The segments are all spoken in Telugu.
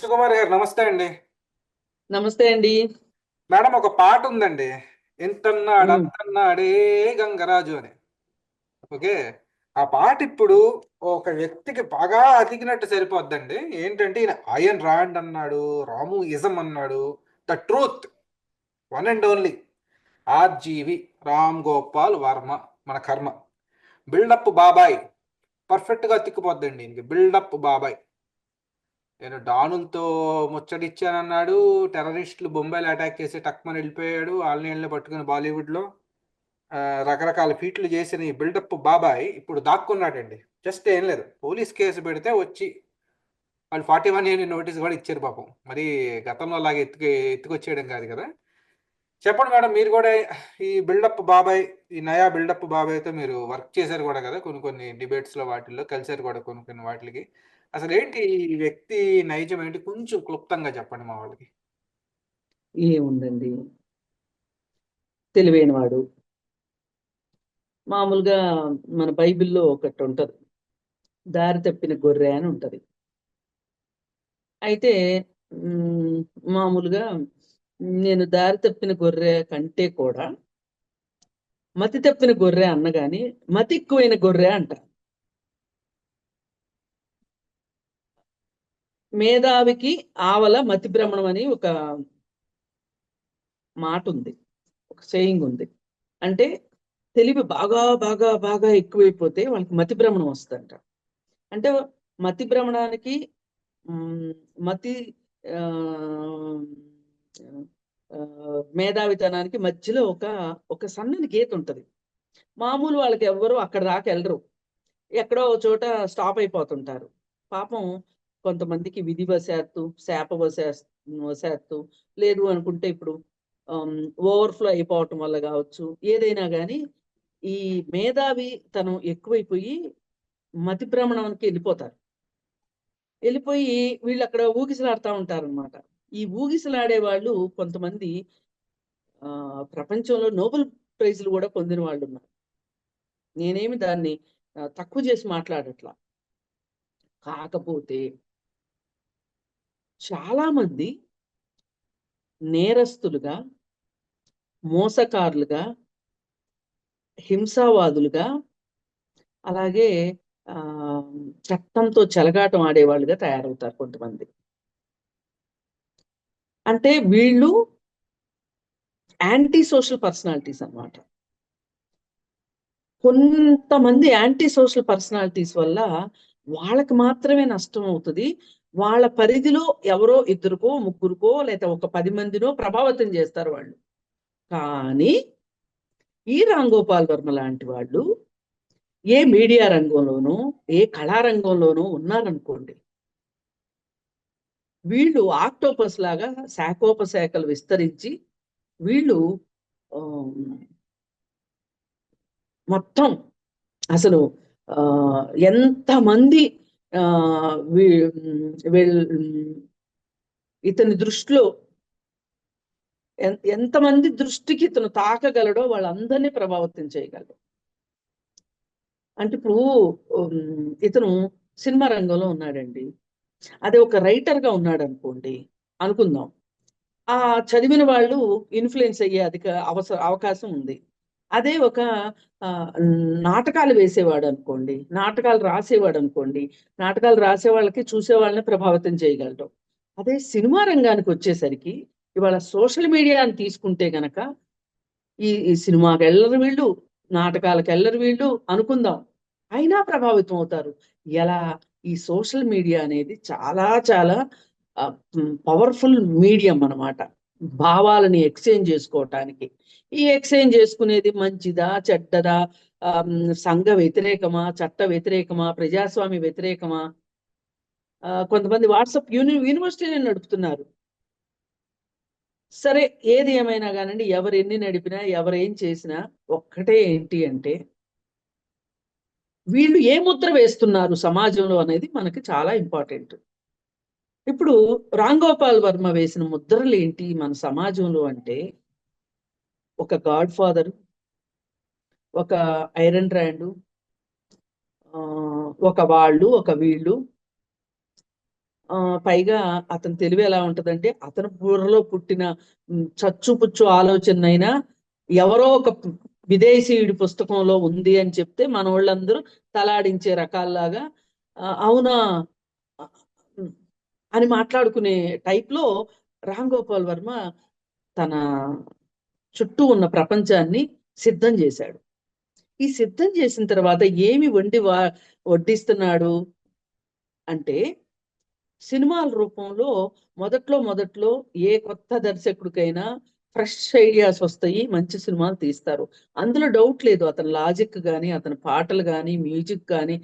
సుకుమార్ గారు నమస్తే అండి. నమస్తే అండి. మేడం ఒక పాట ఉందండి. ఎంతన్నాడు ఉమ్, అంతన్నాడే గంగరాజు అని. ఓకే. ఆ పాట ఇప్పుడు ఒక వ్యక్తికి బాగా అతికినట్టు సరిపోద్దండి. ఏంటంటే ఈయన అయన్ రాండ్ అన్నాడు, రాము ఇజం అన్నాడు, the truth, one and only RGV Ram Gopal Varma, మన కర్మ. బిల్డప్ బాబాయ్ పర్ఫెక్ట్గా అతికిపోద్దండి ఇంక. బిల్డప్ బాబాయ్ నేను డానులతో ముచ్చటిచ్చానన్నాడు. టెర్రరిస్టులు బొంబాయిలో అటాక్ చేసి టక్మని వెళ్ళిపోయాడు. ఆన్లైన్లో పట్టుకుని బాలీవుడ్లో రకరకాల ఫీట్లు చేసిన ఈ బిల్డప్ బాబాయ్ ఇప్పుడు దాక్కున్నాడండి. జస్ట్ ఏం లేదు, పోలీస్ కేసు పెడితే వచ్చి వాళ్ళు 41A నోటీస్ కూడా ఇచ్చారు పాపం. మరి గతంలో లాగా ఎత్తుకొచ్చేయడం కాదు కదా. చెప్పండి మేడం, మీరు కూడా ఈ బిల్డప్ బాబాయ్, ఈ నయా బిల్డప్ బాబాయ్తో మీరు వర్క్ చేశారు కూడా కదా, కొన్ని కొన్ని డిబేట్స్లో వాటిల్లో కలిశారు కూడా కొన్ని కొన్ని వాటికి. అసలు ఏంటి ఈ వ్యక్తి నైజం ఏంటి, కొంచెం క్లుప్తంగా చెప్పండి మా వాళ్ళకి. ఏముందండి, తెలివైన వాడు. మామూలుగా మన బైబిల్లో ఒకటి ఉంటది, దారి తప్పిన గొర్రె అని ఉంటది. అయితే ఉమ్, మామూలుగా నేను దారి తప్పిన గొర్రె కంటే కూడా మతి తప్పిన గొర్రె అన్నగాని మతి ఎక్కువైన గొర్రె అంట. మేధావికి ఆవల మతి భ్రమణం అని ఒక మాట ఉంది, ఒక సేయింగ్ ఉంది. అంటే తెలివి బాగా బాగా బాగా ఎక్కువైపోతే వాళ్ళకి మతి భ్రమణం వస్తుందంట. అంటే మతి భ్రమణానికి మ్, మతి ఆ, ఆ, మేధావితనానికి మధ్యలో ఒక ఒక సన్నని గీత ఉంటది. మామూలు వాళ్ళకి ఎవ్వరు అక్కడ దాకా వెళ్ళరు, ఎక్కడో ఒక చోట స్టాప్ అయిపోతుంటారు. పాపం కొంతమందికి విధివశాత్తు శాపవశాత్తు లేదు అనుకుంటే ఇప్పుడు ఓవర్ఫ్లో అయిపోవటం వల్ల కావచ్చు, ఏదైనా కానీ ఈ మేధావి తనం ఎక్కువైపోయి మతి భ్రమణానికి వెళ్ళిపోతారు. వెళ్ళిపోయి వీళ్ళు అక్కడ ఊగిసలాడుతూ ఉంటారు అనమాట. ఈ ఊగిసలాడే వాళ్ళు కొంతమంది ప్రపంచంలో నోబెల్ ప్రైజులు కూడా పొందిన వాళ్ళు ఉన్నారు. నేనేమి దాన్ని తక్కువ చేసి మాట్లాడట్లా. కాకపోతే చాలా మంది నేరస్తులుగా, మోసకారులుగా, హింసావాదులుగా, అలాగే ఆ చట్టంతో చెలగాటం ఆడేవాళ్ళుగా తయారవుతారు కొంతమంది. అంటే వీళ్ళు యాంటీ సోషల్ పర్సనాలిటీస్ అన్నమాట. కొంతమంది యాంటీ సోషల్ పర్సనాలిటీస్ వల్ల వాళ్ళకి మాత్రమే నష్టం అవుతుంది. వాళ్ళ పరిధిలో ఎవరో ఇద్దరికో ముగ్గురుకో లేదా ఒక 10 మందినో ప్రభావితం చేస్తారు వాళ్ళు. కానీ ఈ రామ్ గోపాల్ వర్మ లాంటి వాళ్ళు ఏ మీడియా రంగంలోనూ, ఏ కళారంగంలోనూ ఉన్నారనుకోండి, వీళ్ళు ఆక్టోపస్ లాగా శాఖోపశాఖలు విస్తరించి వీళ్ళు ఆ, మొత్తం అసలు ఆ ఎంతమంది ఆ వీళ్ళు ఇతని దృష్టిలో ఎంతమంది దృష్టికి ఇతను తాకగలడో వాళ్ళందరినీ ప్రభావితం చేయగలడు. అంటే ఇప్పుడు ఇతను సినిమా రంగంలో ఉన్నాడండి, అదే ఒక రైటర్ గా ఉన్నాడు అనుకోండి, అనుకుందాం. ఆ చదివిన వాళ్ళు ఇన్ఫ్లుయెన్స్ అయ్యే అవకాశం ఉంది. అదే ఒక ఆ, నాటకాలు వేసేవాడు అనుకోండి, నాటకాలు రాసేవాడు అనుకోండి, నాటకాలు రాసే వాళ్ళకి చూసే వాళ్ళని ప్రభావితం చేయగలడు. అదే సినిమా రంగానికి వచ్చేసరికి ఇవాళ సోషల్ మీడియాని తీసుకుంటే గనక ఈ సినిమాకి వెళ్ళరు వీళ్ళు, నాటకాలకు వెళ్ళరు వీళ్ళు అనుకుందాం, అయినా ప్రభావితం అవుతారు. ఎలా? ఈ సోషల్ మీడియా అనేది చాలా చాలా పవర్ఫుల్ మీడియం అన్నమాట, భావాలని ఎక్స్చేంజ్ చేసుకోవటానికి. ఈ ఎక్స్చేంజ్ చేసుకునేది మంచిదా చెడ్డదా, సంఘ వ్యతిరేకమా, చట్ట వ్యతిరేకమా, ప్రజాస్వామ్య వ్యతిరేకమా? కొంతమంది వాట్సాప్ యూనివర్సిటీని నడుపుతున్నారు. సరే, ఏది ఏమైనా కానండి, ఎవరు ఎన్ని నడిపినా ఎవరు ఏం చేసినా ఒక్కటే ఏంటి అంటే వీళ్ళు ఏ ముద్ర వేస్తున్నారు సమాజంలో అనేది మనకి చాలా ఇంపార్టెంట్. ఇప్పుడు రామ్ గోపాల్ వర్మ వేసిన ముద్రలు ఏంటి మన సమాజంలో అంటే, ఒక గాడ్ ఫాదర్, ఒక ఐరన్ ర్యాండ్, ఒక వాళ్ళు ఒక వీళ్ళు, పైగా అతని తెలివి ఎలా ఉంటదంటే, అతని బుర్రలో పుట్టిన చచ్చుపుచ్చు ఆలోచనైనా ఎవరో ఒక విదేశీయుడి పుస్తకంలో ఉంది అని చెప్తే మన వాళ్ళందరూ తలాడించే రకాల్లాగా అవునా ఆ, ఉమ్, అని మాట్లాడుకునే టైప్ లో రామ్ గోపాల్ వర్మ తన చుట్టూ ఉన్న ప్రపంచాన్ని సిద్ధం చేశాడు. ఈ సిద్ధం చేసిన తర్వాత ఏమి వడ్డిస్తున్నాడు అంటే, సినిమాల రూపంలో మొదట్లో ఏ కొత్త దర్శకుడికైనా ఫ్రెష్ ఐడియాస్ వస్తాయి, మంచి సినిమాలు తీస్తారు. అందులో డౌట్ లేదు. అతని లాజిక్ కానీ, అతని పాటలు కానీ, మ్యూజిక్ కానీ,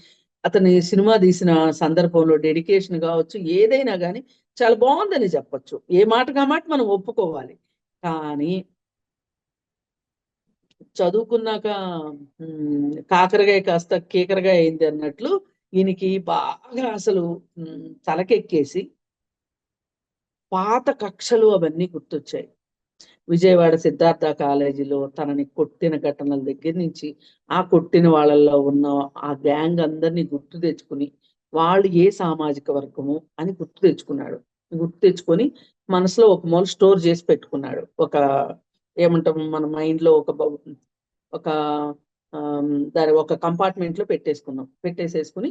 అతని సినిమా తీసిన సందర్భంలో డెడికేషన్ కావచ్చు, ఏదైనా కానీ చాలా బాగుందని చెప్పొచ్చు. ఏ మాట కామాట మనం ఒప్పుకోవాలి. కానీ చదువుకున్నాక కాకరకాయ కాస్త కీకరకాయ అయింది అన్నట్లు ఈయనకి బాగా అసలు తలకెక్కేసి పాత కక్షలు అవన్నీ గుర్తొచ్చాయి. విజయవాడ సిద్ధార్థ కాలేజీలో తనని కొట్టిన ఘటనల దగ్గర నుంచి, ఆ కొట్టిన వాళ్ళల్లో ఉన్న ఆ గ్యాంగ్ అందరినీ గుర్తు తెచ్చుకుని, వాళ్ళు ఏ సామాజిక వర్గము అని గుర్తు తెచ్చుకున్నాడు. గుర్తు తెచ్చుకొని మనసులో ఒక మూల స్టోర్ చేసి పెట్టుకున్నాడు. ఒక ఏమంటాం మన మైండ్ లో ఒక దాని ఒక కంపార్ట్మెంట్ లో పెట్టేసేసుకుని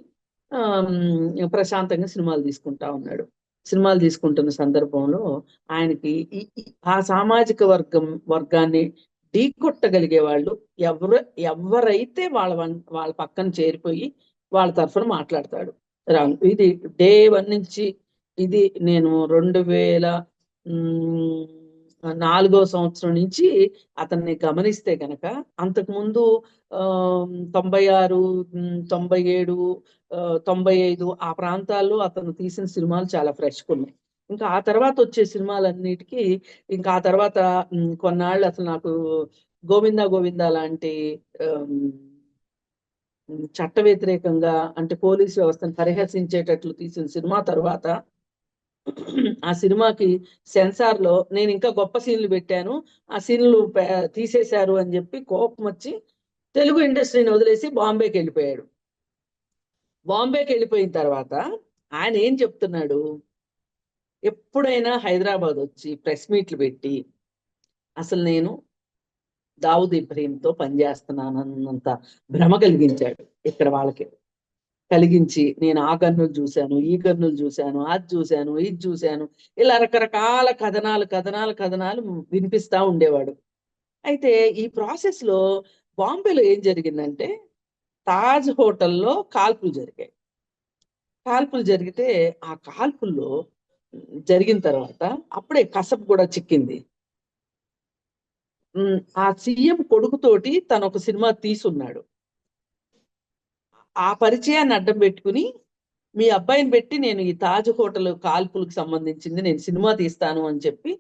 ప్రశాంతంగా సినిమాలు తీసుకుంటా ఉన్నాడు. సినిమాలు తీసుకుంటున్న సందర్భంలో ఆయనకి ఆ సామాజిక వర్గాన్ని ఢీకొట్టగలిగే వాళ్ళు ఎవరైతే వాళ్ళ పక్కన చేరిపోయి వాళ్ళ తరఫున మాట్లాడతాడు. ఇది డే 1 నుంచి, ఇది నేను 2004వ సంవత్సరం నుంచి అతన్ని గమనిస్తే గనక, అంతకుముందు 96, 97, 95 ఆ ప్రాంతాల్లో అతను తీసిన సినిమాలు చాలా ఫ్రెష్గా ఉన్నాయి. ఇంకా ఆ తర్వాత వచ్చే సినిమాలన్నిటికీ, ఇంకా ఆ తర్వాత కొన్నాళ్ళు అసలు నాకు గోవిందా గోవిందా లాంటి చట్ట వ్యతిరేకంగా, అంటే పోలీసు వ్యవస్థను పరిహసించేటట్లు తీసిన సినిమా తర్వాత ఆ సినిమాకి సెన్సార్ లో నేను ఇంకా గొప్ప సీన్లు పెట్టాను, ఆ సీన్లు తీసేశారు అని చెప్పి కోపం వచ్చి తెలుగు ఇండస్ట్రీని వదిలేసి బాంబేకి వెళ్ళిపోయాడు. బాంబేకి వెళ్ళిపోయిన తర్వాత ఆయన ఏం చెప్తున్నాడు, ఎప్పుడైనా హైదరాబాద్ వచ్చి ప్రెస్ మీట్లు పెట్టి అసలు నేను దావుద్ ఇబ్రహీంతో పనిచేస్తున్నాను అన్నంత భ్రమ కలిగించాడు ఇక్కడ వాళ్ళకి. కలిగించి నేను ఆ గన్నులు చూశాను, ఈ గన్నులు చూశాను, అది చూశాను, ఇది చూశాను, ఇలా రకరకాల కథనాలు వినిపిస్తా ఉండేవాడు. అయితే ఈ ప్రాసెస్ లో బాంబేలో ఏం జరిగిందంటే, తాజ్ హోటల్లో కాల్పులు జరిగితే ఆ కాల్పుల్లో జరిగిన తర్వాత అప్పుడే కసబ్ కూడా చిక్కింది. ఆ సీఎం కొడుకుతోటి తను ఒక సినిమా తీసున్నాడు. ఆ పరిచయాన్ని అడ్డం పెట్టుకుని మీ అబ్బాయిని పెట్టి నేను ఈ తాజ్ హోటల్ కాల్పులకు సంబంధించింది నేను సినిమా తీస్తాను అని చెప్పి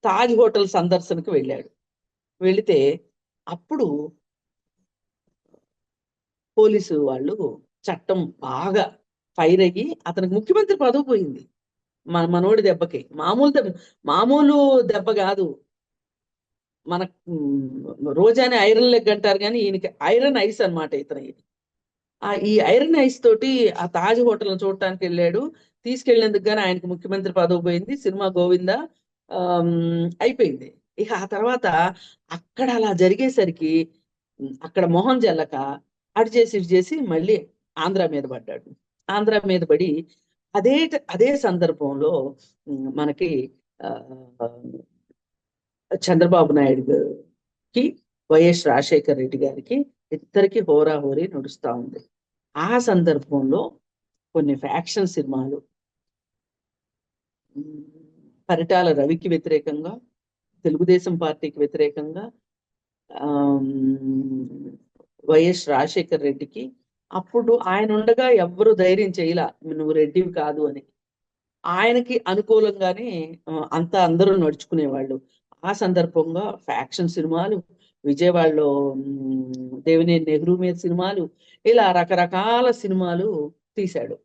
తాజ్ హోటల్ సందర్శనకు వెళ్ళాడు. వెళితే అప్పుడు పోలీసు వాళ్ళు చట్టం బాగా ఫైర్ అయ్యి అతనికి ముఖ్యమంత్రి పదవి పోయింది. మనోడి దెబ్బకి మామూలు దెబ్బ కాదు. మన రోజాని ఐరన్ లెగ్ అంటారు కానీ ఈయనకి ఐరన్ ఐస్ అనమాట ఇతను. ఈ ఐరన్ ఐస్ తోటి ఆ తాజ్ హోటల్ చూడటానికి వెళ్ళాడు. తీసుకెళ్లేందుకు గానీ ఆయనకి ముఖ్యమంత్రి పదవి పోయింది. సినిమా గోవిందా అయిపోయింది. ఇక ఆ తర్వాత అక్కడ అలా జరిగేసరికి అక్కడ మొహం జల్లక అటు చేసి ఇటు చేసి మళ్ళీ ఆంధ్ర మీద పడ్డాడు. ఆంధ్ర మీద పడి అదే సందర్భంలో మనకి చంద్రబాబు నాయుడుకి వైఎస్ రాజశేఖర రెడ్డి గారికి ఇద్దరికి హోరాహోరీ నడుస్తా ఉంది. ఆ సందర్భంలో కొన్ని ఫ్యాక్షన్ సినిమాలు పరిటాల రవికి వ్యతిరేకంగా, తెలుగుదేశం పార్టీకి వ్యతిరేకంగా, వైఎస్ రాజశేఖర రెడ్డికి అప్పుడు ఆయన ఉండగా ఎవ్వరు ధైర్యం చేయలా నువ్వు రెడ్డివి కాదు అని. ఆయనకి అనుకూలంగానే అందరూ నడుచుకునేవాళ్ళు. ఆ సందర్భంగా ఫ్యాక్షన్ సినిమాలు, విజయవాడలో దేవినేని నెహ్రూ మీద సినిమాలు, ఇలా రకరకాల సినిమాలు తీశాడు.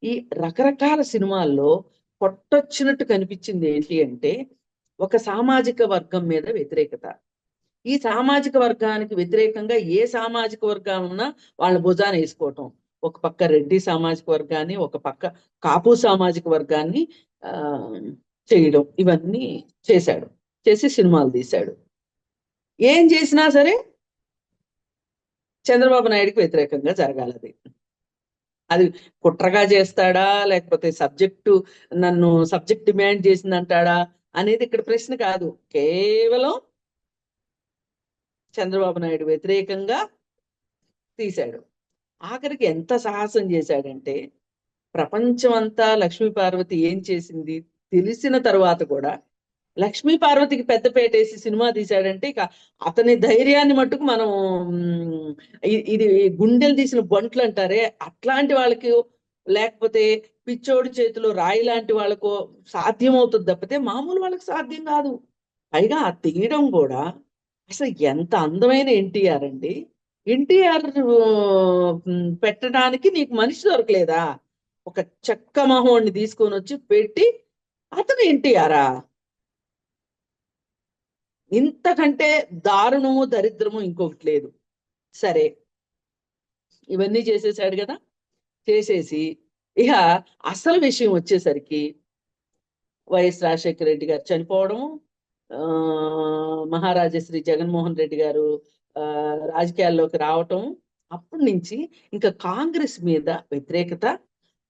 ఈ రకరకాల సినిమాల్లో కొట్టొచ్చినట్టు కనిపించింది ఏంటి అంటే, ఒక సామాజిక వర్గం మీద వ్యతిరేకత. ఈ సామాజిక వర్గానికి వ్యతిరేకంగా ఏ సామాజిక వర్గం ఉన్నా వాళ్ళ భుజాన్ని వేసుకోవటం, ఒక పక్క రెడ్డి సామాజిక వర్గాన్ని, ఒక పక్క కాపు సామాజిక వర్గాన్ని ఆ చేయడం, ఇవన్నీ చేశాడు. చేసి సినిమాలు తీశాడు. ఏం చేసినా సరే చంద్రబాబు నాయుడుకి వ్యతిరేకంగా జరగాలి. అది కుట్రగా చేస్తాడా, లేకపోతే నన్ను సబ్జెక్ట్ డిమాండ్ చేసిందంటాడా అనేది ఇక్కడ ప్రశ్న కాదు. కేవలం చంద్రబాబు నాయుడు వ్యతిరేకంగా తీశాడు. ఆఖరికి ఎంత సాహసం చేశాడంటే, ప్రపంచం అంతా లక్ష్మీ పార్వతి ఏం చేసింది తెలిసిన తర్వాత కూడా లక్ష్మీ పార్వతికి పెద్దపేటేసి సినిమా తీశాడంటే ఇక అతని ధైర్యాన్ని మట్టుకు మనం ఇది గుండెలు తీసిన బంట్లు అంటారే, అట్లాంటి వాళ్ళకి, లేకపోతే పిచ్చోడి చేతిలో రాయి లాంటి వాళ్ళకు సాధ్యమవుతుంది తప్పితే మామూలు వాళ్ళకి సాధ్యం కాదు. పైగా ఆ తీయడం కూడా అసలు ఎంత అందమైన ఎన్టీఆర్ అండి. ఎన్టీఆర్ పెట్టడానికి నీకు మనిషి దొరకలేదా? ఒక చెక్క మహోడిని తీసుకొని వచ్చి పెట్టి అతను ఎన్టీఆరా? ఇంతకంటే దారుణము దరిద్రము ఇంకొకటి లేదు. సరే, ఇవన్నీ చేసేసాడు కదా. చేసేసి ఇక అసలు విషయం వచ్చేసరికి వైఎస్ రాజశేఖర రెడ్డి గారు చనిపోవడము, మహారాజశ్రీ జగన్మోహన్ రెడ్డి గారు రాజకీయాల్లోకి రావటం, అప్పటి నుంచి ఇంకా కాంగ్రెస్ మీద వ్యతిరేకత,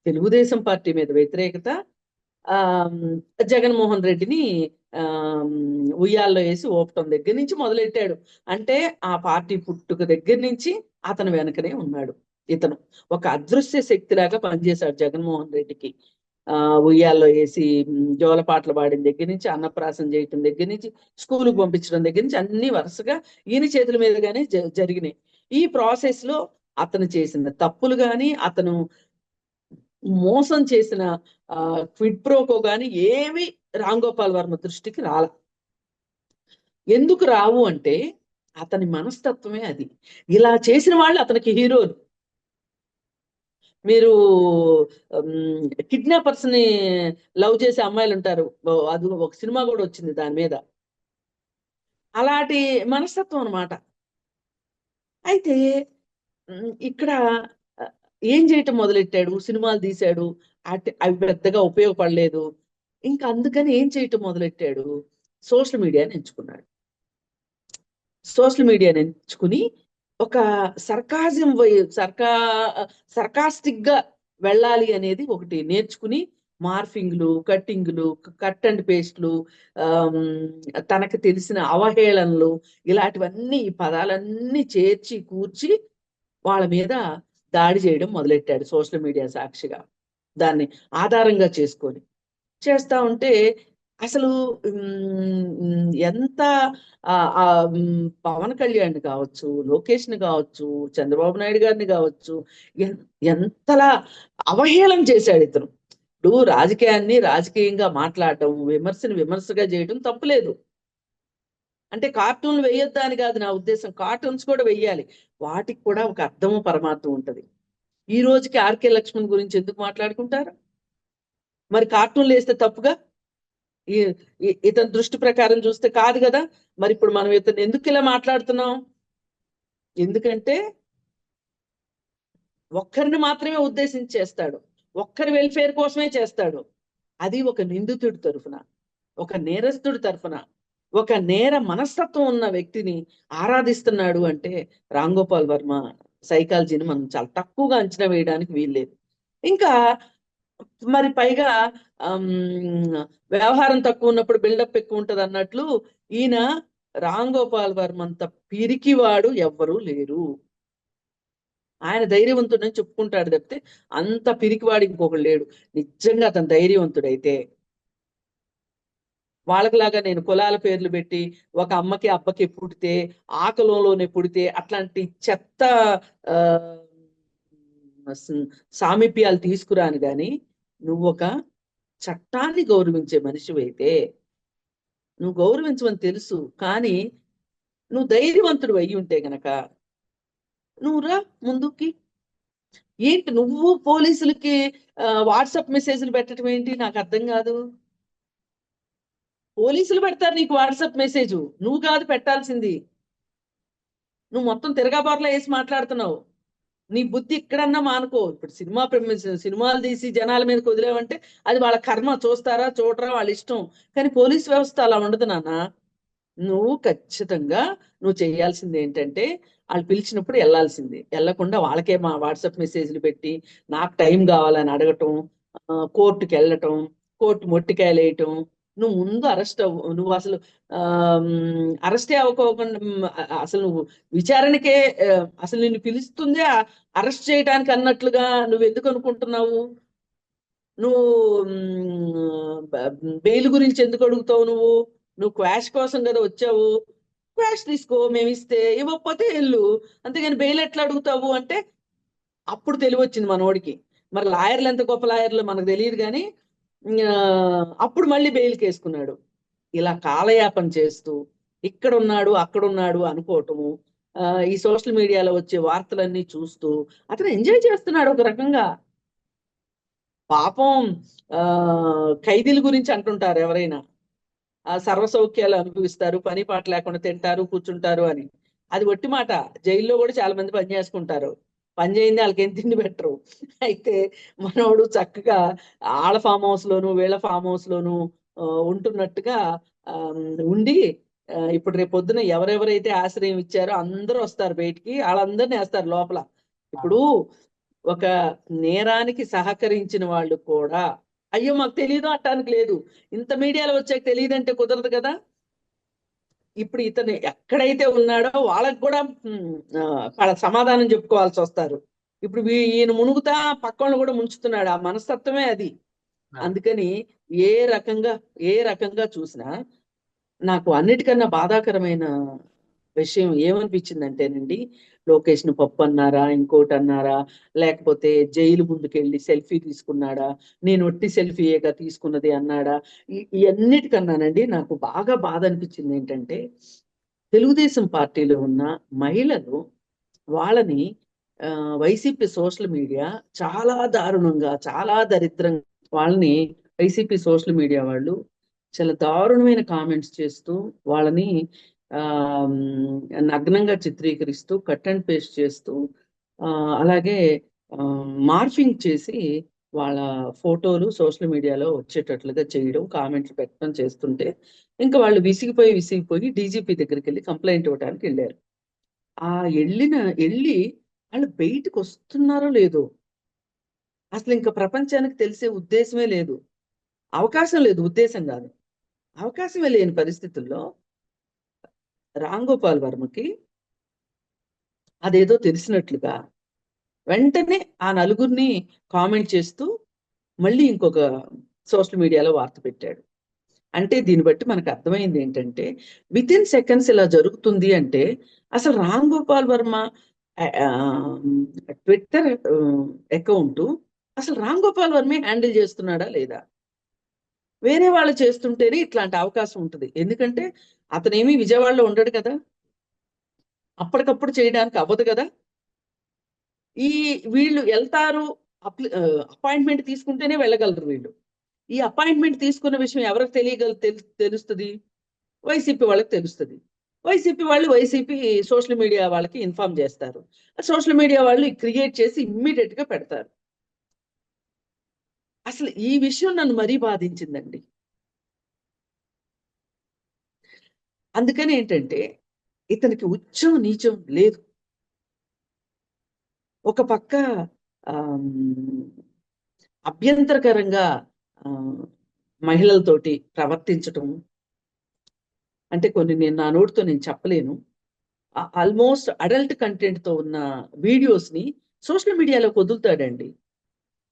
తెలుగుదేశం పార్టీ మీద వ్యతిరేకత, జగన్మోహన్ రెడ్డిని ఉయ్యాల్లో వేసి ఓపటం దగ్గర నుంచి మొదలెట్టాడు. అంటే ఆ పార్టీ పుట్టుక దగ్గర నుంచి అతను వెనకనే ఉన్నాడు. ఇతను ఒక అదృశ్య శక్తిలాగా పనిచేశాడు జగన్మోహన్ రెడ్డికి. ఉయ్యాల్లో వేసి జోలపాటలు పాడిన దగ్గర నుంచి, అన్నప్రాసం చేయటం దగ్గర నుంచి, స్కూలుకు పంపించడం దగ్గర నుంచి అన్ని వరుసగా ఈయన చేతుల మీదుగానే జరిగినాయి. ఈ ప్రాసెస్ లో అతను చేసిన తప్పులు కానీ, అతను మోసం చేసిన క్విడ్ ప్రోకో కానీ ఏమి రామ్ గోపాల్ వర్మ దృష్టికి రాల. ఎందుకు రావు అంటే అతని మనస్తత్వమే అది. ఇలా చేసిన వాళ్ళు అతనికి హీరోలు. మీరు కిడ్నాపర్స్ ని లవ్ చేసే అమ్మాయిలు ఉంటారు, అది ఒక సినిమా కూడా వచ్చింది దాని మీద. అలాంటి మనస్తత్వం అనమాట. అయితే ఇక్కడ ఏం చేయటం మొదలెట్టాడు, సినిమాలు తీశాడు, అవి పెద్దగా ఉపయోగపడలేదు. ఇంకా అందుకని ఏం చేయటం మొదలెట్టాడు, సోషల్ మీడియాని ఎంచుకున్నాడు. సోషల్ మీడియాని ఎంచుకుని ఒక సర్కాస్టిక్ గా వెళ్ళాలి అనేది ఒకటి నేర్చుకుని, మార్ఫింగ్లు, కట్టింగ్లు, కట్ అండ్ పేస్ట్లు, తనకు తెలిసిన అవహేళనలు, ఇలాంటివన్నీ, ఈ పదాలన్నీ చేర్చి కూర్చి వాళ్ళ మీద దాడి చేయడం మొదలెట్టాడు సోషల్ మీడియా సాక్షిగా. దాన్ని ఆధారంగా చేసుకొని చేస్తా ఉంటే అసలు ఎంత పవన్ కళ్యాణ్ కావచ్చు, లోకేష్ ని కావచ్చు, చంద్రబాబు నాయుడు గారిని కావచ్చు, ఎంతలా అవహేళన చేశాడు ఇతను. ఇప్పుడు రాజకీయాన్ని రాజకీయంగా మాట్లాడటం, విమర్శని విమర్శగా చేయడం తప్పులేదు. అంటే కార్టూన్లు వేయొద్దా అని కాదు నా ఉద్దేశం, కార్టూన్స్ కూడా వెయ్యాలి, వాటికి కూడా ఒక అర్థము పరమార్థం ఉంటది. ఈ రోజుకి ఆర్కే లక్ష్మణ్ గురించి ఎందుకు మాట్లాడుకుంటారు? మరి కార్టూన్లు వేస్తే తప్పుగా? ఇతని దృష్టి ప్రకారం చూస్తే కాదు కదా. మరి ఇప్పుడు మనం ఇతను ఎందుకు ఇలా మాట్లాడుతున్నాం? ఎందుకంటే ఒక్కరిని మాత్రమే ఉద్దేశించి చేస్తాడు, ఒక్కరి వెల్ఫేర్ కోసమే చేస్తాడు. అది ఒక నిందితుడి తరఫున, ఒక నేరస్తుడి తరఫున, ఒక నేర మనస్తత్వం ఉన్న వ్యక్తిని ఆరాధిస్తున్నాడు అంటే రామ్ గోపాల్ వర్మ సైకాలజీని మనం చాలా తక్కువగా అంచనా వేయడానికి వీల్లేదు. ఇంకా మరి పైగా వ్యవహారం తక్కువ ఉన్నప్పుడు బిల్డప్ ఎక్కువ ఉంటది అన్నట్లు ఈయన రామ్ గోపాల్ వర్మ అంత పిరికివాడు ఎవ్వరూ లేరు. ఆయన ధైర్యవంతుడని చెప్పుకుంటాడు తప్పితే అంత పిరికివాడు ఇంకొకడు లేడు. నిజంగా అతను ధైర్యవంతుడైతే వాళ్ళకిలాగా నేను కులాల పేర్లు పెట్టి ఒక అమ్మకి అబ్బకి పుడితే, ఆకలంలోనే పుడితే, అట్లాంటి చెత్త సామీప్యాలు తీసుకురాను గాని, నువ్వు ఒక చట్టాన్ని గౌరవించే మనిషివైతే, నువ్వు గౌరవించమని తెలుసు, కానీ నువ్వు ధైర్యవంతుడు అయ్యి ఉంటే గనక నువ్వు రా ముందుకి. ఏంటి నువ్వు పోలీసులకి వాట్సాప్ మెసేజ్లు పెట్టడం ఏంటి నాకు అర్థం కాదు. పోలీసులు పెడతారు నీకు వాట్సాప్ మెసేజ్, నువ్వు కాదు పెట్టాల్సింది. నువ్వు మొత్తం తిరగాబార్లా వేసి మాట్లాడుతున్నావు. నీ బుద్ధి ఇక్కడన్నా మానుకో. ఇప్పుడు సినిమాలు తీసి జనాల మీద వదిలేవంటే అది వాళ్ళ కర్మ, చూస్తారా చూడరా వాళ్ళ ఇష్టం. కానీ పోలీస్ వ్యవస్థ అలా ఉండదు నాన్న. నువ్వు ఖచ్చితంగా నువ్వు చేయాల్సింది ఏంటంటే వాళ్ళు పిలిచినప్పుడు వెళ్ళాల్సింది, వెళ్ళకుండా వాళ్ళకే మా వాట్సాప్ మెసేజ్లు పెట్టి నాకు టైం కావాలని అడగటం, కోర్టుకి వెళ్ళటం, కోర్టు మొట్టికాయలు వేయటం. నువ్వు ముందు అరెస్ట్ అవ్వు. నువ్వు అసలు అరెస్టే అవ్వకోకుండా అసలు నువ్వు విచారణకే అసలు నిన్ను పిలుస్తుందే అరెస్ట్ చేయడానికి అన్నట్లుగా నువ్వు ఎందుకు అనుకుంటున్నావు? నువ్వు బెయిల్ గురించి ఎందుకు అడుగుతావు? నువ్వు క్వాష్ కోసం కదా వచ్చావు. క్వాష్ తీసుకో, మేము ఇస్తే, ఇవ్వకపోతే వెళ్ళు. అంతేగాని బెయిల్ ఎట్లా అడుగుతావు అంటే అప్పుడు తెలివి వచ్చింది మనోడికి. మరి లాయర్లు ఎంత గొప్ప లాయర్లు మనకు తెలియదు కానీ అప్పుడు మళ్ళీ బెయిల్ కేసుకున్నాడు. ఇలా కాలయాపన చేస్తూ ఇక్కడ ఉన్నాడు అక్కడ ఉన్నాడు అనుకోవటము, ఈ సోషల్ మీడియాలో వచ్చే వార్తలన్నీ చూస్తూ అతను ఎంజాయ్ చేస్తున్నాడు ఒక రకంగా. పాపం ఖైదీల గురించి అంటుంటారు ఎవరైనా, సర్వ సౌఖ్యాలు అనుభవిస్తారు, పని పాట లేకుండా తింటారు కూర్చుంటారు అని. అది ఒట్టి మాట. జైల్లో కూడా చాలా మంది పని చేసుకుంటారు, పని చేయింది వాళ్ళకి ఏం తిండి పెట్టరు. అయితే మనోడు చక్కగా ఆళ్ళ ఫామ్ హౌస్ లోను వీళ్ళ ఫామ్ హౌస్ లోను ఉంటున్నట్టుగా ఉండి, ఇప్పుడు రేపు పొద్దున ఎవరెవరైతే ఆశ్రయం ఇచ్చారో అందరూ వస్తారు బయటికి, వాళ్ళందరినీ వేస్తారు లోపల. ఇప్పుడు ఒక నేరానికి సహకరించిన వాళ్ళు కూడా అయ్యో మాకు తెలియదు అంటానికి లేదు. ఇంత మీడియాలో వచ్చాక తెలియదంటే కుదరదు కదా. ఇప్పుడు ఇతను ఎక్కడైతే ఉన్నాడో వాళ్ళకి కూడా వాళ్ళ సమాధానం చెప్పుకోవాల్సి వస్తారు. ఇప్పుడు ఈయన మునుగుతా పక్కన కూడా ముంచుతున్నాడు. ఆ మనస్తత్వమే అది. అందుకని ఏ రకంగా చూసినా నాకు అన్నిటికన్నా బాధాకరమైన విషయం ఏమనిపించిందంటేనండి, లోకేష్ ను పప్పు అన్నారా, ఇంకోటి అన్నారా, లేకపోతే జైలు ముందుకెళ్ళి సెల్ఫీ తీసుకున్నాడా, నేను ఒట్టి సెల్ఫీయేగా తీసుకున్నది అన్నాడా, ఇవన్నిటికన్నానండి నాకు బాగా బాధ అనిపించింది ఏంటంటే, తెలుగుదేశం పార్టీలో ఉన్న మహిళలు వాళ్ళని వైసీపీ సోషల్ మీడియా చాలా దారుణంగా, చాలా దరిద్రంగా వాళ్ళని వైసీపీ సోషల్ మీడియా వాళ్ళు చాలా దారుణమైన కామెంట్స్ చేస్తూ వాళ్ళని నగ్నంగా చిత్రీకరిస్తూ కట్ అండ్ పేస్ట్ చేస్తూ అలాగే మార్ఫింగ్ చేసి వాళ్ళ ఫోటోలు సోషల్ మీడియాలో వచ్చేటట్లుగా చేయడం, కామెంట్లు పెట్టడం చేస్తుంటే ఇంకా వాళ్ళు విసిగిపోయి డీజీపీ దగ్గరికి వెళ్ళి కంప్లైంట్ ఇవ్వడానికి వెళ్ళారు. ఆ వెళ్ళి వాళ్ళు బయటకు వస్తున్నారో లేదో అసలు ఇంకా ప్రపంచానికి తెలిసే ఉద్దేశమే లేదు, అవకాశం లేదు, ఉద్దేశం కాదు, అవకాశమే లేని పరిస్థితుల్లో రామ్ గోపాల్ వర్మకి అదేదో తెలిసినట్లుగా వెంటనే ఆ నలుగురిని కామెంట్ చేస్తూ మళ్ళీ ఇంకొక సోషల్ మీడియాలో వార్త పెట్టాడు. అంటే దీన్ని బట్టి మనకు అర్థమైంది ఏంటంటే విత్ ఇన్ సెకండ్స్ ఇలా జరుగుతుంది అంటే అసలు రామ్ గోపాల్ వర్మ ట్విట్టర్ అకౌంట్ అసలు రామ్ గోపాల్ వర్మే హ్యాండిల్ చేస్తున్నాడా లేదా? వేరే వాళ్ళు చేస్తుంటేనే ఇట్లాంటి అవకాశం ఉంటుంది. ఎందుకంటే అతనేమీ విజయవాడలో ఉండడు కదా, అప్పటికప్పుడు చేయడానికి అవ్వదు కదా. వీళ్ళు వెళ్తారు, అపాయింట్మెంట్ తీసుకుంటేనే వెళ్ళగలరు వీళ్ళు. ఈ అపాయింట్మెంట్ తీసుకున్న విషయం ఎవరికి తెలుస్తుంది? వైసీపీ వాళ్ళకి తెలుస్తుంది. వైసీపీ సోషల్ మీడియా వాళ్ళకి ఇన్ఫార్మ్ చేస్తారు. సోషల్ మీడియా వాళ్ళు క్రియేట్ చేసి ఇమ్మీడియట్ గా పెడతారు. అసలు ఈ విషయం నన్ను మరీ బాధించిందండి. అందుకని ఏంటంటే ఇతనికి ఉచ్చం నీచం లేదు. ఒక పక్క అభ్యంతరకరంగా మహిళలతోటి ప్రవర్తించటం అంటే కొన్ని నేను నా నోటితో నేను చెప్పలేను. ఆల్మోస్ట్ అడల్ట్ కంటెంట్ తో ఉన్న వీడియోస్ ని సోషల్ మీడియాలో వదులుతాడండి.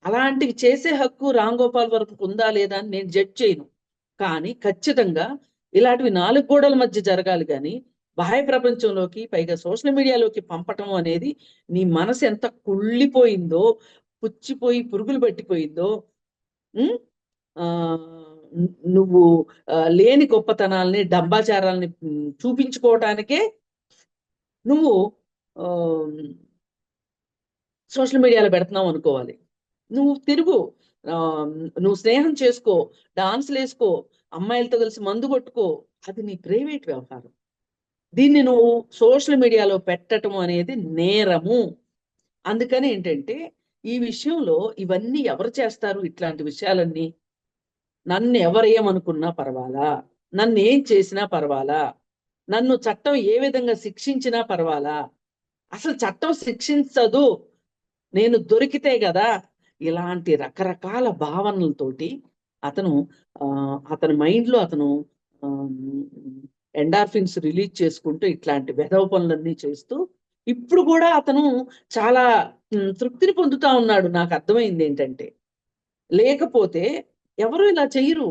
అలాంటివి చేసే హక్కు రామ్ గోపాల్ వరకు ఉందా లేదా అని నేను జడ్జ్ చేయను. కానీ ఖచ్చితంగా ఇలాంటివి 4 గోడల మధ్య జరగాలి కానీ బాహ్య ప్రపంచంలోకి పైగా సోషల్ మీడియాలోకి పంపటం అనేది నీ మనసు ఎంత కుళ్ళిపోయిందో, పుచ్చిపోయి పురుగులు పట్టిపోయిందో, నువ్వు లేని గొప్పతనాల్ని డంబాచారాల్ని చూపించుకోవటానికే నువ్వు సోషల్ మీడియాలో పెడుతున్నావు అనుకోవాలి. నువ్వు తిరుగు, నువ్వు స్నేహం చేసుకో, డాన్స్లు వేసుకో, అమ్మాయిలతో కలిసి మందు కొట్టుకో, అది నీ ప్రైవేట్ వ్యవహారం. దీన్ని నువ్వు సోషల్ మీడియాలో పెట్టడం అనేది నేరము. అందుకని ఏంటంటే ఈ విషయంలో ఇవన్నీ ఎవరు చేస్తారు ఇట్లాంటి విషయాలన్నీ? నన్ను ఎవరేమనుకున్నా పర్వాలా, నన్ను ఏం చేసినా పర్వాలా, నన్ను చట్టం ఏ విధంగా శిక్షించినా పర్వాలా, అసలు చట్టం శిక్షించదు, నేను దొరికితే కదా, ఇలాంటి రకరకాల భావనలతోటి అతను అతని మైండ్లో అతను ఎండార్ఫిన్స్ రిలీజ్ చేసుకుంటూ ఇట్లాంటి వెధవ పనులన్నీ చేస్తూ ఇప్పుడు కూడా అతను చాలా తృప్తిని పొందుతా ఉన్నాడు. నాకు అర్థమైంది ఏంటంటే, లేకపోతే ఎవరు ఇలా చెయ్యరు.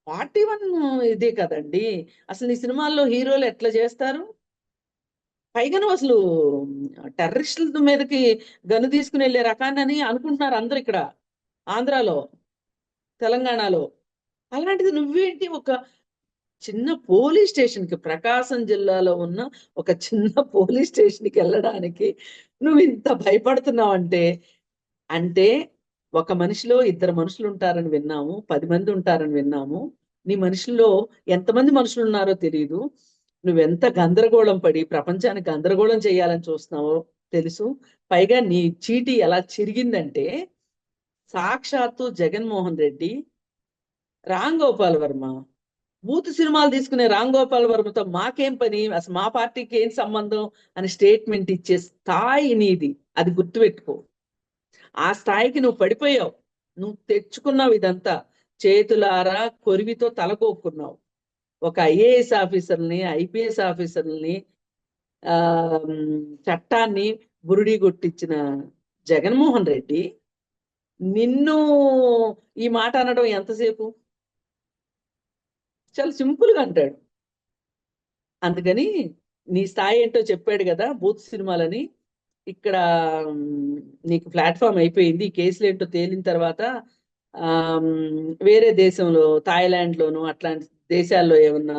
41 ఇదే కదండి. అసలు ఈ సినిమాల్లో హీరోలు ఎట్లా చేస్తారు? పైగాను అసలు టెర్రరిస్టుల మీదకి గన్ను తీసుకుని వెళ్ళే రకాన్ని అనుకుంటున్నారు అందరు ఇక్కడ ఆంధ్రాలో, తెలంగాణలో. అలాంటిది నువ్వేంటి ఒక చిన్న పోలీస్ స్టేషన్కి, ప్రకాశం జిల్లాలో ఉన్న ఒక చిన్న పోలీస్ స్టేషన్కి వెళ్ళడానికి నువ్వు ఇంత భయపడుతున్నావంటే, అంటే ఒక మనిషిలో ఇద్దరు మనుషులు ఉంటారని విన్నాము, 10 మంది ఉంటారని విన్నాము. నీ మనుషుల్లో ఎంతమంది మనుషులు ఉన్నారో తెలియదు. నువ్వెంత గందరగోళం పడి ప్రపంచానికి గందరగోళం చేయాలని చూస్తున్నావో తెలుసు. పైగా నీ చీటీ ఎలా చిరిగిందంటే, సాక్షాత్తు జగన్మోహన్ రెడ్డి, రామ్ గోపాల్ వర్మ, బూత్ సినిమాలు తీసుకునే రామ్ గోపాల్ వర్మతో మాకేం పని, అసలు మా పార్టీకి ఏం సంబంధం అని స్టేట్మెంట్ ఇచ్చే స్థాయి నీది. అది గుర్తుపెట్టుకో. ఆ స్థాయికి నువ్వు పడిపోయావు. నువ్వు తెచ్చుకున్నావు ఇదంతా. చేతులారా కొరివితో తలకోక్కున్నావు. ఒక ఐఏఎస్ ఆఫీసర్ని, ఐపీఎస్ ఆఫీసర్ని, ఆ చట్టాన్ని బురుడి కొట్టించిన జగన్మోహన్ రెడ్డి నిన్ను ఈ మాట అనడం ఎంతసేపు? చాలా సింపుల్ గా అంటాడు. అందుకని నీ స్థాయి ఏంటో చెప్పాడు కదా బూత్ సినిమాలని. ఇక్కడ నీకు ప్లాట్ఫామ్ అయిపోయింది. ఈ కేసులు ఏంటో తేలిన తర్వాత వేరే దేశంలో, థాయిలాండ్ లోను అట్లాంటి దేశాల్లో ఏమన్నా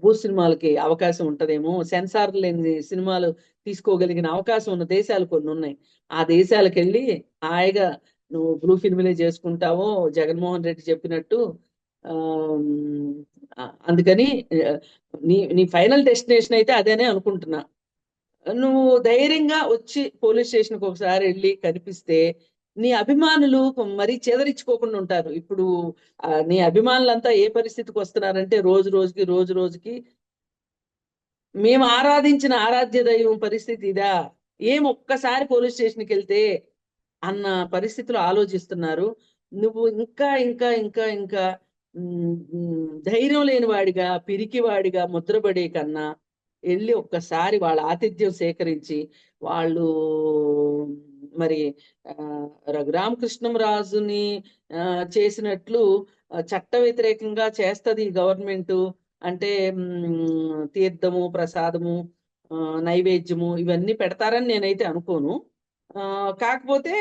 భూ సినిమాలకి అవకాశం ఉంటదేమో, సెన్సార్ లేని సినిమాలు తీసుకోగలిగిన అవకాశం ఉన్న దేశాలు కొన్ని ఉన్నాయి. ఆ దేశాలకు వెళ్ళి హాయిగా నువ్వు బ్లూ ఫిల్మ్లే చేసుకుంటావో జగన్మోహన్ రెడ్డి చెప్పినట్టు. అందుకని నీ నీ ఫైనల్ డెస్టినేషన్ అయితే అదేనే అనుకుంటున్నా. నువ్వు ధైర్యంగా వచ్చి పోలీస్ స్టేషన్కి ఒకసారి వెళ్ళి కనిపిస్తే నీ అభిమానులు మరీ చెదరించుకోకుండా ఉంటారు. ఇప్పుడు నీ అభిమానులంతా ఏ పరిస్థితికి వస్తున్నారంటే రోజు రోజుకి మేము ఆరాధించిన ఆరాధ్య దైవం పరిస్థితి ఇదా, ఏం ఒక్కసారి పోలీస్ స్టేషన్కి వెళ్తే అన్న పరిస్థితులు ఆలోచిస్తున్నారు. నువ్వు ఇంకా ఇంకా ఇంకా ఇంకా ధైర్యం లేని వాడిగా, పిరికివాడిగా ముద్రపడే కన్నా వెళ్ళి ఒక్కసారి వాళ్ళ ఆతిథ్యం సేకరించి, వాళ్ళు మరి రఘురామకృష్ణంరాజుని చేసినట్లు చట్ట వ్యతిరేకంగా చేస్తుంది గవర్నమెంట్ అంటే, తీర్థము, ప్రసాదము, నైవేద్యము ఇవన్నీ పెడతారని నేనైతే అనుకోను. కాకపోతే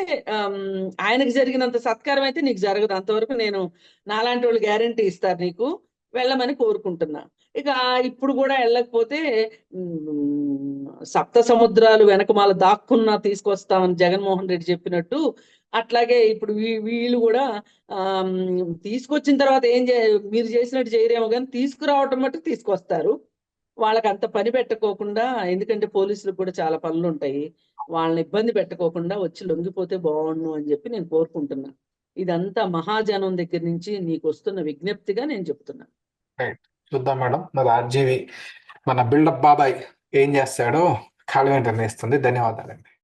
ఆయనకి జరిగినంత సత్కారం అయితే నీకు జరగదు. అంతవరకు నేను, నాలాంటి వాళ్ళు గ్యారంటీ ఇస్తారు నీకు, వెళ్ళమని కోరుకుంటున్నా. ఇక ఇప్పుడు కూడా వెళ్ళకపోతే సప్త సముద్రాలు వెనకమాల దాక్కున్నా తీసుకొస్తామని జగన్మోహన్ రెడ్డి చెప్పినట్టు, అట్లాగే ఇప్పుడు వీళ్ళు కూడా తీసుకొచ్చిన తర్వాత మీరు చేసినట్టు చేయరేమో కానీ తీసుకురావటం మట్టు తీసుకొస్తారు. వాళ్ళకి అంత పని పెట్టుకోకుండా, ఎందుకంటే పోలీసులకు కూడా చాలా పనులు ఉంటాయి, వాళ్ళని ఇబ్బంది పెట్టుకోకుండా వచ్చి లొంగిపోతే బాగుండు అని చెప్పి నేను కోరుకుంటున్నా. ఇదంతా మహాజనం దగ్గర నుంచి నీకు వస్తున్న విజ్ఞప్తిగా నేను చెప్తున్నా. చూద్దాం మేడం, మరి ఆర్జీవి మన బిల్డప్ బాబాయ్ ఏం చేస్తాడో కాలం నిర్ణయిస్తుంది. ధన్యవాదాలండి.